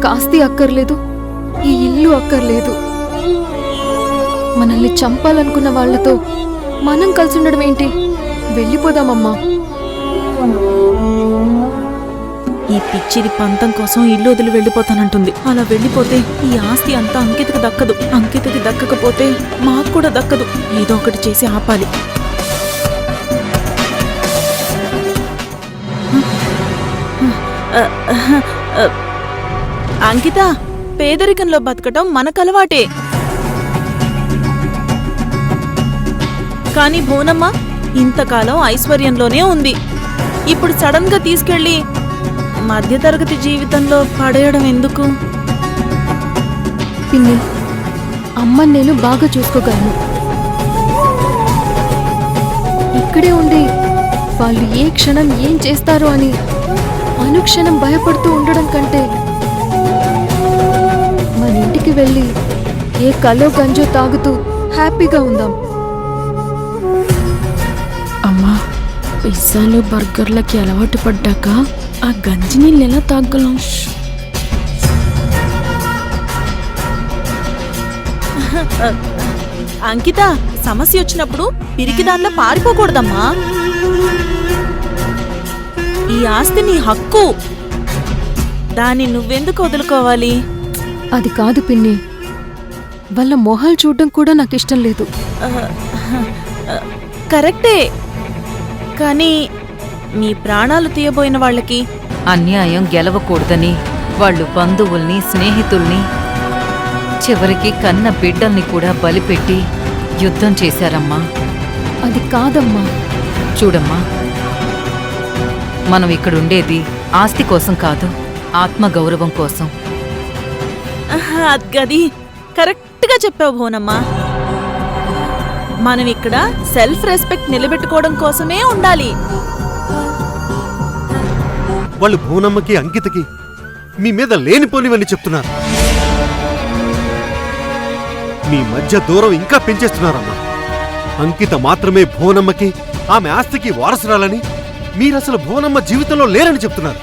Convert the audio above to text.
మనకు ఆస్తి అక్కర్లేదు, ఈ ఇల్లు అక్కర్లేదు. మనల్ని చంపాలనుకున్న వాళ్లతో మనం కలిసి ఉండడం ఏంటి? వెళ్ళిపోదామమ్మా. ఈ పిచ్చిది పంతం కోసం ఇల్లు వదిలి వెళ్ళిపోతానంటుంది. అలా వెళ్ళిపోతే ఈ ఆస్తి అంతా అంకితకి దక్కదు. అంకితకి దక్కకపోతే మాకు కూడా దక్కదు. ఏదో ఒకటి చేసి ఆపాలి. అంకిత, పేదరికంలో బతకటం మనకలవాటే. కాని భువనమ్మ ఇంతకాలం ఐశ్వర్యంలోనే ఉంది. ఇప్పుడు సడన్ గా తీసుకెళ్లి మధ్యతరగతి జీవితంలో పడేయడం ఎందుకు? పిన్ని, అమ్మని నేను బాగా చూసుకోగలను. ఇక్కడే ఉండి వాళ్ళు ఏ క్షణం ఏం చేస్తారో అని అనుక్షణం భయపడుతూ ఉండడం కంటే మన ఇంటికి వెళ్ళి ఏ కలో గంజో తాగుతూ హ్యాపీగా ఉందాం. అమ్మా, పిజ్జాలు బర్గర్లకి అలవాటు పడ్డాక ఆ గంజి నీళ్ళు ఎలా తాగలం? అంకిత, సమస్య వచ్చినప్పుడు పిరికి దానిలో పారిపోకూడదమ్మా. ఈ ఆస్తి నీ హక్కు. దాన్ని నువ్వెందుకు వదులుకోవాలి? అది కాదు పిన్ని, వాళ్ళ మొహాలు చూడడం కూడా నాకు ఇష్టం లేదు. కరెక్టే, కానీ నీ ప్రాణాలు తీయబోయిన వాళ్ళకి అన్యాయం గెలవకూడదని వాళ్ళు బంధువుల్ని, స్నేహితుల్ని, చివరికి కన్న బిడ్డల్ని కూడా బలిపెట్టి యుద్ధం చేశారమ్మా. అది కాదమ్మా. చూడమ్మా, మనం ఇక్కడుండేది ఆస్తి కోసం కాదు, ఆత్మగౌరవం కోసం. అది కరెక్ట్గా చెప్పావు భువనమ్మా. మనం ఇక్కడ సెల్ఫ్ రెస్పెక్ట్ నిలబెట్టుకోవడం కోసమే ఉండాలి. వాళ్ళు భువనమ్మకి, అంకితకి మీ మీద లేనిపోనివని చెప్తున్నారు. మీ మధ్య దూరం ఇంకా పెంచేస్తున్నారమ్మా. అంకిత మాత్రమే భువనమ్మకి, ఆమె ఆస్తికి వారసురాలని, మీరసలు భువనమ్మ జీవితంలో లేరని చెప్తున్నారు.